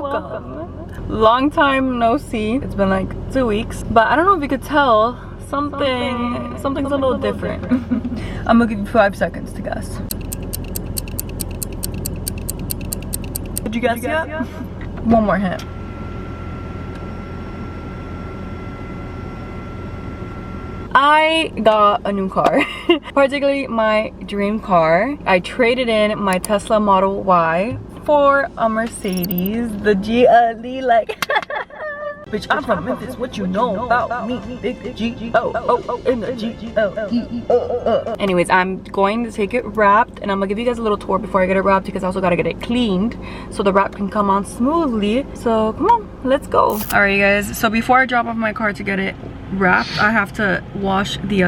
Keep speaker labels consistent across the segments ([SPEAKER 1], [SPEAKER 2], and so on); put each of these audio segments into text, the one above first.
[SPEAKER 1] welcome. Long time no see. It's been like 2 weeks, but I don't know if you could tell something's a little different. I'm gonna give you 5 seconds to guess. Did you guess yet? One more hint. I got a new car, particularly my dream car. I traded in my Tesla Model Y for a Mercedes, the GLE, like bitch, I'm from Memphis, what you know about me? Big G-O-O-O in the G-L-E. Anyways, I'm going to take it wrapped, and I'm gonna give you guys a little tour before I get it wrapped, because I also gotta get it cleaned so the wrap can come on smoothly. So come on, let's go. All right, you guys, so before I drop off my car to get it wrapped, I have to wash the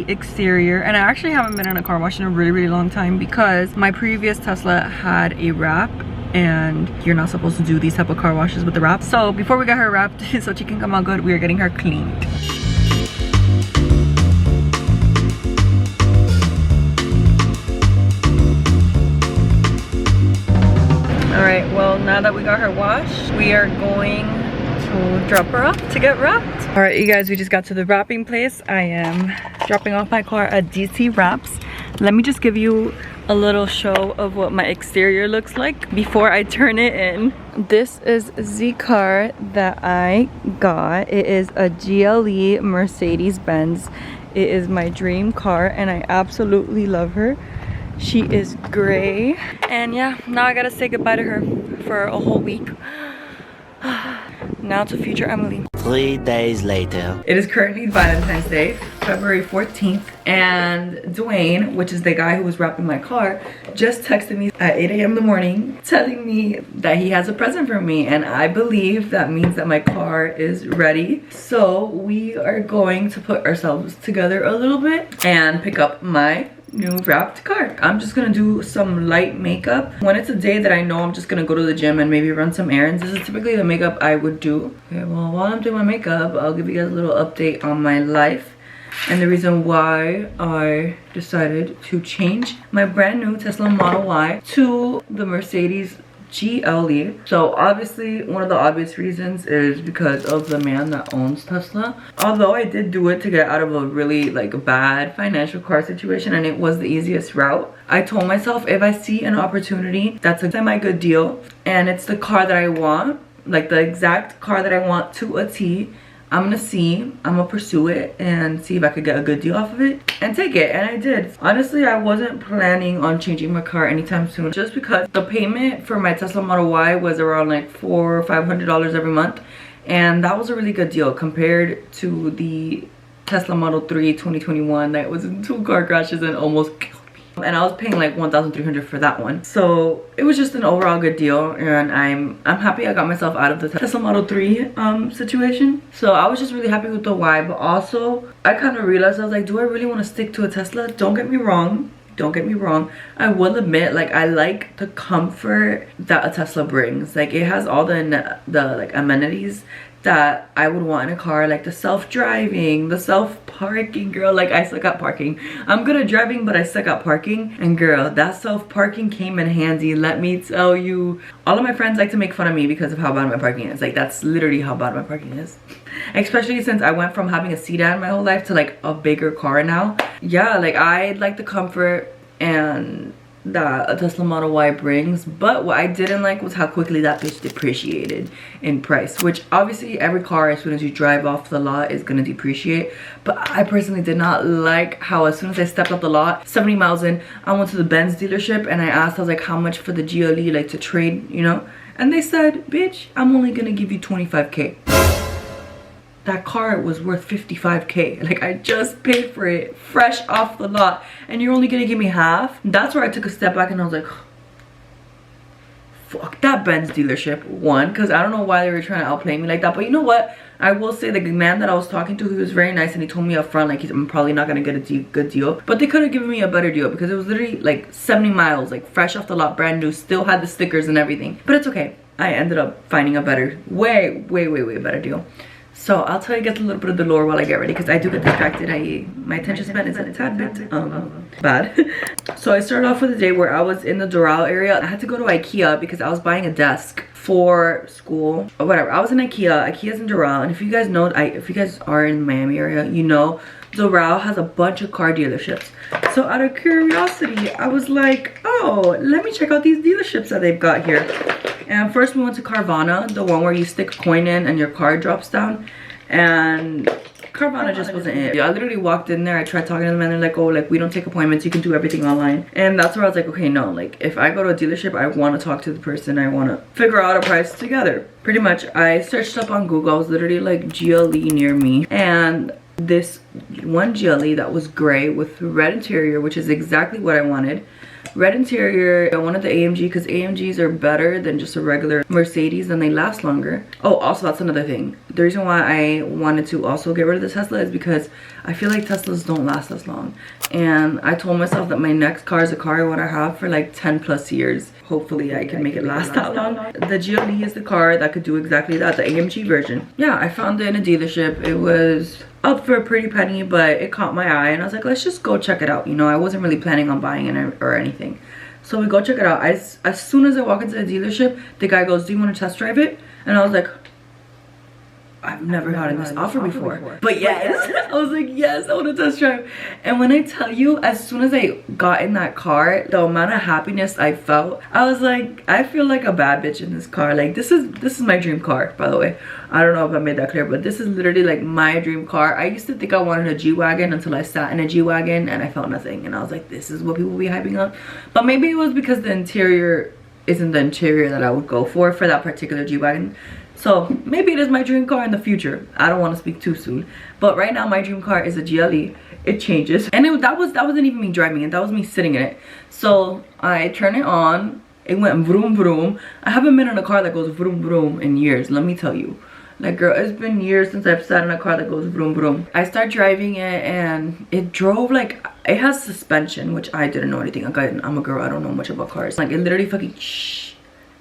[SPEAKER 1] exterior, and I actually haven't been in a car wash in a really long time because my previous Tesla had a wrap, and you're not supposed to do these type of car washes with the wrap. So before we get her wrapped so she can come out good, we are getting her cleaned. All right, well, now that we got her washed, we are going to drop her off to get wrapped. All right, you guys, we just got to the wrapping place. I am dropping off my car at DC Wraps. Let me just give you a little show of what my exterior looks like before I turn it in. This is the car that I got. It is a GLE Mercedes-Benz. It is my dream car, and I absolutely love her. She is gray, and yeah, now I gotta say goodbye to her for a whole week. Now to future Emily.
[SPEAKER 2] 3 days later.
[SPEAKER 1] It is currently Valentine's Day, February 14th, and Dwayne, which is the guy who was wrapping my car, just texted me at 8 a.m. in the morning telling me that he has a present for me, and I believe that means that my car is ready. So we are going to put ourselves together a little bit and pick up my new wrapped car. I'm just gonna do some light makeup. When it's a day that I know I'm just gonna go to the gym and maybe run some errands, this is typically the makeup I would do. Okay, well, while I'm doing my makeup, I'll give you guys a little update on my life and the reason why I decided to change my brand new Tesla Model Y to the Mercedes GLE. So obviously one of the obvious reasons is because of the man that owns Tesla. Although I did do it to get out of a really bad financial car situation, and it was the easiest route. I told myself if I see an opportunity that's a semi-good deal and it's the car that I want, like the exact car that I want to a T, I'm gonna pursue it and see if I could get a good deal off of it and take it, and I did. Honestly, I wasn't planning on changing my car anytime soon, just because the payment for my Tesla Model Y was around like $400 or $500 every month, and that was a really good deal compared to the Tesla Model 3 2021 that was in 2 car crashes and almost killed me. And I was paying like $1,300 for that one. So it was just an overall good deal, and I'm happy I got myself out of the Tesla Model 3 situation. So I was just really happy with the Y, but also I kind of realized, I was like, do I really want to stick to a Tesla? Don't get me wrong. I will admit, like, I like the comfort that a Tesla brings. Like, it has all the amenities that I would want in a car, like the self-driving, the self-parking. Girl, like, I suck at parking. I'm good at driving, but I suck at parking, and girl, that self-parking came in handy, let me tell you. All of my friends like to make fun of me because of how bad my parking is. Like, that's literally how bad my parking is, especially since I went from having a sedan my whole life to like a bigger car now. Yeah, like, I like the comfort and that a Tesla Model Y brings, but what I didn't like was how quickly that bitch depreciated in price, which obviously every car, as soon as you drive off the lot, is gonna depreciate. But I personally did not like how as soon as I stepped off the lot, 70 miles in, I went to the Benz dealership and I asked, I was like, how much for the GLE, like, to trade, you know? And they said, bitch, I'm only gonna give you 25K. That car was worth 55K. Like, I just paid for it fresh off the lot, and you're only gonna give me half? That's where I took a step back and I was like, fuck that Benz dealership. One, because I don't know why they were trying to outplay me like that, but you know what? I will say the man that I was talking to, he was very nice, and he told me up front, like, I'm probably not gonna get a good deal, but they could have given me a better deal because it was literally like 70 miles, like fresh off the lot, brand new, still had the stickers and everything. But it's okay. I ended up finding a better, way better deal. So I'll tell you guys a little bit of the lore while I get ready, because I do get distracted. My attention span is a tad bit bad. So I started off with a day where I was in the Doral area. I had to go to IKEA because I was buying a desk for school or whatever. I was in IKEA. IKEA's in Doral, and if you guys know, if you guys are in the Miami area, you know Doral has a bunch of car dealerships. So out of curiosity, I was like, oh, let me check out these dealerships that they've got here. And first we went to Carvana, the one where you stick a coin in and your car drops down. And Carvana just wasn't it. I literally walked in there, I tried talking to them, and they're like, oh, like, we don't take appointments, you can do everything online. And that's where I was like, okay, no, like, if I go to a dealership, I want to talk to the person, I want to figure out a price together. Pretty much, I searched up on Google. I was literally like, GLE near me, and this one GLE that was gray with red interior, which is exactly what I wanted. Red interior. I wanted the AMG because AMGs are better than just a regular Mercedes and they last longer. Oh, also that's another thing. The reason why I wanted to also get rid of the Tesla is because I feel like Teslas don't last as long. And I told myself that my next car is a car I want to have for like 10 plus years. Hopefully I can make it last that long. The GLE is the car that could do exactly that, the AMG version. Yeah, I found it in a dealership. It was up for a pretty penny, but it caught my eye and I was like, let's just go check it out. You know, I wasn't really planning on buying it or anything. So we go check it out. As soon as I walk into the dealership, the guy goes, do you want to test drive it? And I was like, I've never gotten this offer before. But yes, I was like, yes, I want to test drive. And when I tell you, as soon as I got in that car, the amount of happiness I felt, I was like, I feel like a bad bitch in this car. Like, this is my dream car, by the way. I don't know if I made that clear, but this is literally like my dream car. I used to think I wanted a G-Wagon until I sat in a G-Wagon and I felt nothing. And I was like, this is what people be hyping up. But maybe it was because the interior isn't the interior that I would go for that particular G-Wagon. So maybe it is my dream car in the future. I don't want to speak too soon, but right now my dream car is a GLE. It changes, and that wasn't even me driving it. That was me sitting in it. So I turn it on. It went vroom vroom. I haven't been in a car that goes vroom vroom in years. Let me tell you, like, girl, it's been years since I've sat in a car that goes vroom vroom. I start driving it, and it drove like, it has suspension, which I didn't know anything. I'm a girl. I don't know much about cars. Like, it literally fucking shh.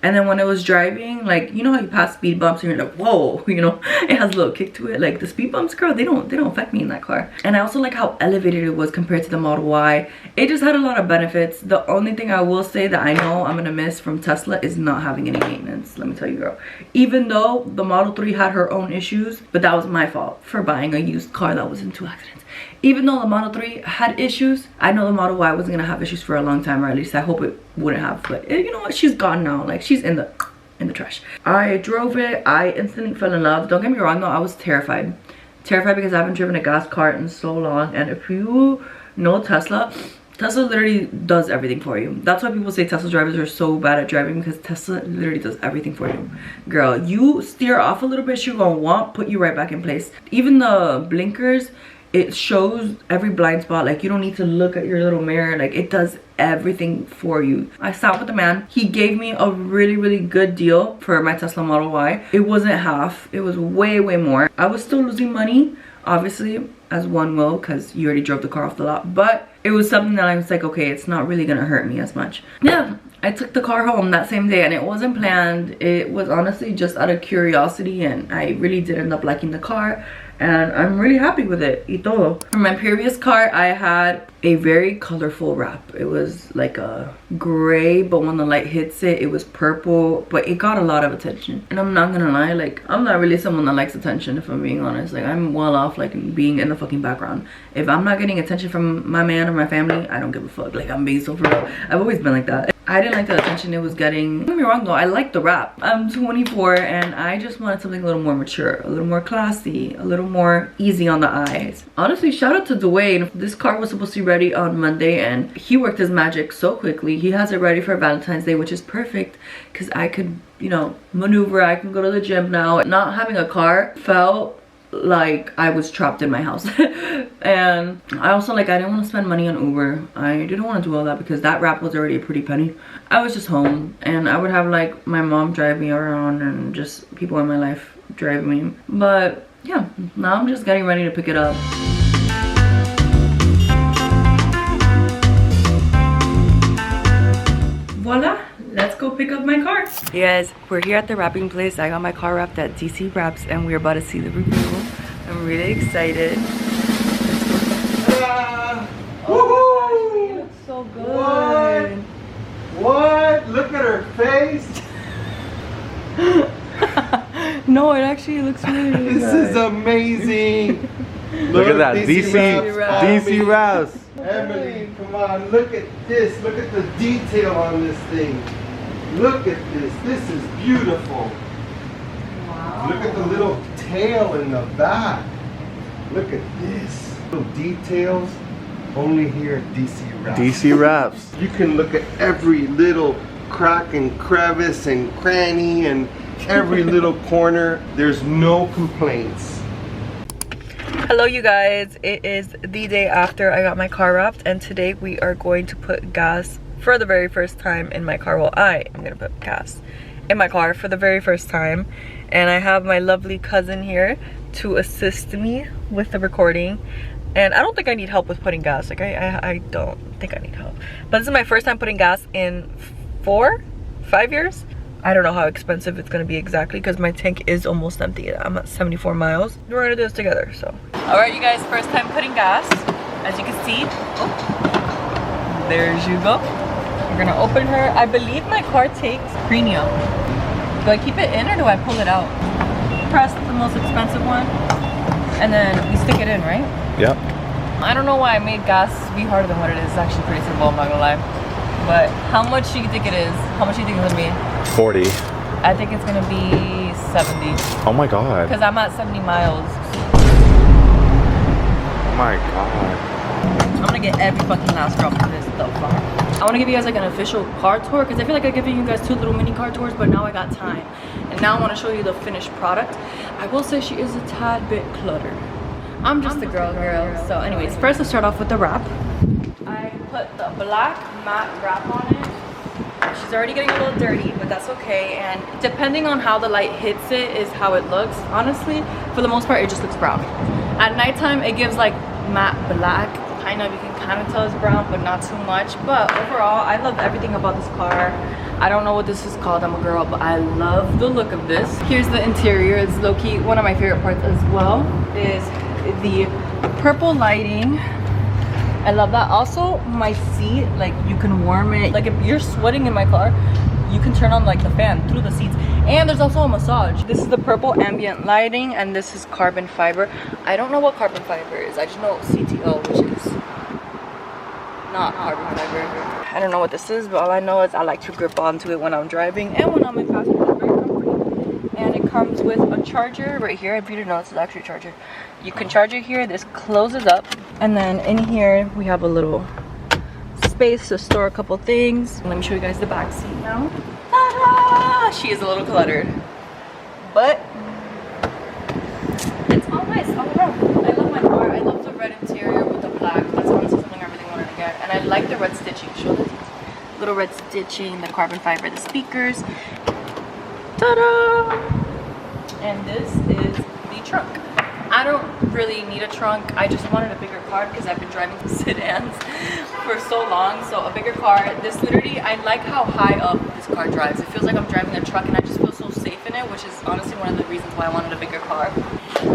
[SPEAKER 1] And then when it was driving, like, you know how you pass speed bumps and you're like, whoa, you know, it has a little kick to it. Like, the speed bumps, girl, they don't affect me in that car. And I also like how elevated it was compared to the Model Y. It just had a lot of benefits. The only thing I will say that I know I'm gonna miss from Tesla is not having any maintenance. Let me tell you, girl. Even though the Model 3 had her own issues, but that was my fault for buying a used car that was in 2 accidents. Even though the Model 3 had issues, I know the Model Y wasn't gonna have issues for a long time, or at least I hope it wouldn't have. But you know what, she's gone now. Like, she's in the trash. I drove it. I instantly fell in love. Don't get me wrong though, I was terrified because I haven't driven a gas car in so long. And if you know Tesla literally does everything for you. That's why people say Tesla drivers are so bad at driving, because Tesla literally does everything for you. Girl, you steer off a little bit, she's gonna put you right back in place. Even the blinkers, it shows every blind spot. Like, you don't need to look at your little mirror. Like, it does everything for you. I sat with the man. He gave me a really good deal for my Tesla Model Y. It wasn't half, it was way more. I was still losing money, obviously, as one will, because you already drove the car off the lot, but it was something that I was like, okay, it's not really gonna hurt me as much. Yeah, I took the car home that same day, and it wasn't planned. It was honestly just out of curiosity, and I really did end up liking the car, and I'm really happy with it. Y todo. For my previous car, I had a very colorful wrap. It was like a gray, but when the light hits it, it was purple, but it got a lot of attention. And I'm not gonna lie, like, I'm not really someone that likes attention, if I'm being honest. Like, I'm well off like being in the fucking background. If I'm not getting attention from my man or my family, I don't give a fuck. Like, I'm being so for real. I've always been like that. I didn't like the attention it was getting. Don't get me wrong though, I like the wrap. I'm 24 and I just wanted something a little more mature, a little more classy, a little more easy on the eyes. Honestly, shout out to Dwayne. This car was supposed to be ready on Monday and he worked his magic so quickly. He has it ready for Valentine's Day, which is perfect because I could, you know, maneuver. I can go to the gym now. Not having a car felt like I was trapped in my house. And I also, like, I didn't want to spend money on Uber. I didn't want to do all that because that wrap was already a pretty penny. I was just home and I would have like my mom drive me around and just people in my life drive me. But yeah, now I'm just getting ready to pick it up. Voila, let's go pick up my car. You guys, we're here at the wrapping place. I got my car wrapped at DC Wraps and we're about to see the review. I'm really excited. Oh, she looks so good.
[SPEAKER 3] What? Look at her face.
[SPEAKER 1] No, it actually looks really, really
[SPEAKER 3] This
[SPEAKER 1] good.
[SPEAKER 3] is amazing.
[SPEAKER 4] Look at that, DC Wraps.
[SPEAKER 3] Emily, come on, look at this. Look at the detail on this thing. Look at this. This is beautiful.
[SPEAKER 1] Wow.
[SPEAKER 3] Look at the little tail in the back. Look at this. Little details only here at DC Wraps.
[SPEAKER 4] DC Wraps.
[SPEAKER 3] You can look at every little crack and crevice and cranny and every little corner. There's no complaints.
[SPEAKER 1] Hello you guys, it is the day after I got my car wrapped and today we are going to put gas for the very first time in my car. Well, I am gonna put gas in my car for the very first time, and I have my lovely cousin here to assist me with the recording. And I don't think I need help with putting gas. Like I don't think I need help, but this is my first time putting gas in 5 years. I don't know how expensive it's gonna be exactly because my tank is almost empty. I'm at 74 miles. We're gonna do this together, so. All right, you guys, first time putting gas. As you can see, oh, there you go. We're gonna open her. I believe my car takes premium. Do I keep it in or do I pull it out? Press the most expensive one and then we stick it in, right?
[SPEAKER 4] Yep.
[SPEAKER 1] I don't know why I made gas be harder than what it is. It's actually pretty simple, I'm not gonna lie. But how much do you think it is? How much do you think it's gonna be?
[SPEAKER 4] 40.
[SPEAKER 1] I think it's gonna be 70.
[SPEAKER 4] Oh my god.
[SPEAKER 1] Because I'm at 70 miles.
[SPEAKER 4] Oh my god.
[SPEAKER 1] I'm gonna get every fucking last drop of this the fuck. I wanna give you guys like an official car tour because I feel like I've given you guys 2 little mini car tours, but now I got time. And now I wanna show you the finished product. I will say she is a tad bit cluttered. I'm just a girl. So anyways, first let's start off with the wrap. I put the black matte wrap on it. She's already getting a little dirty, but that's okay. And depending on how the light hits it is how it looks. Honestly, for the most part, it just looks brown. At nighttime, it gives like matte black. Kind of, you can kind of tell it's brown, but not too much. But overall, I love everything about this car. I don't know what this is called, I'm a girl, but I love the look of this. Here's the interior. It's low-key one of my favorite parts as well, is the purple lighting. I love that. Also, my seat, like you can warm it. Like if you're sweating in my car, you can turn on like the fan through the seats. And there's also a massage. This is the purple ambient lighting and this is carbon fiber. I don't know what carbon fiber is. I just know CTO, which is not carbon fiber. I don't know what this is, but all I know is I like to grip onto it when I'm driving and when I'm in passenger. It's very comfortable. And it comes with a charger right here. If you didn't know, this is actually a charger. You can charge it here. This closes up. And then in here, we have a little space to store a couple things. Let me show you guys the back seat now. Ta-da! She is a little cluttered, but it's all nice all around. I love my car. I love the red interior with the black. That's honestly something I really wanted to get. And I like the red stitching. Show this. Little red stitching, the carbon fiber, the speakers. Ta-da! And this is the trunk. I don't really need a trunk. I just wanted a bigger car because I've been driving sedans for so long. So a bigger car. This literally, I like how high up this car drives. It feels like I'm driving a truck and I just feel so safe in it, which is honestly one of the reasons why I wanted a bigger car.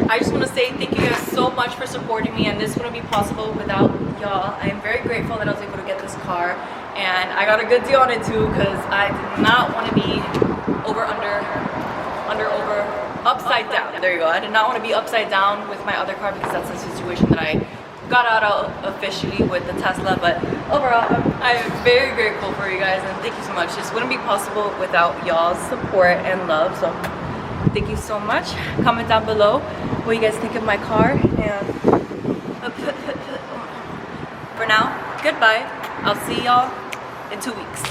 [SPEAKER 1] I just want to say thank you guys so much for supporting me, and this wouldn't be possible without y'all. I am very grateful that I was able to get this car, and I got a good deal on it too because I did not want to be upside down. There you go. I did not want to be upside down with my other car because that's the situation that I got out of officially with the Tesla. But overall, I am very grateful for you guys, and thank you so much. This wouldn't be possible without y'all's support and love. So thank you so much. Comment down below what you guys think of my car, and for now, goodbye. I'll see y'all in 2 weeks.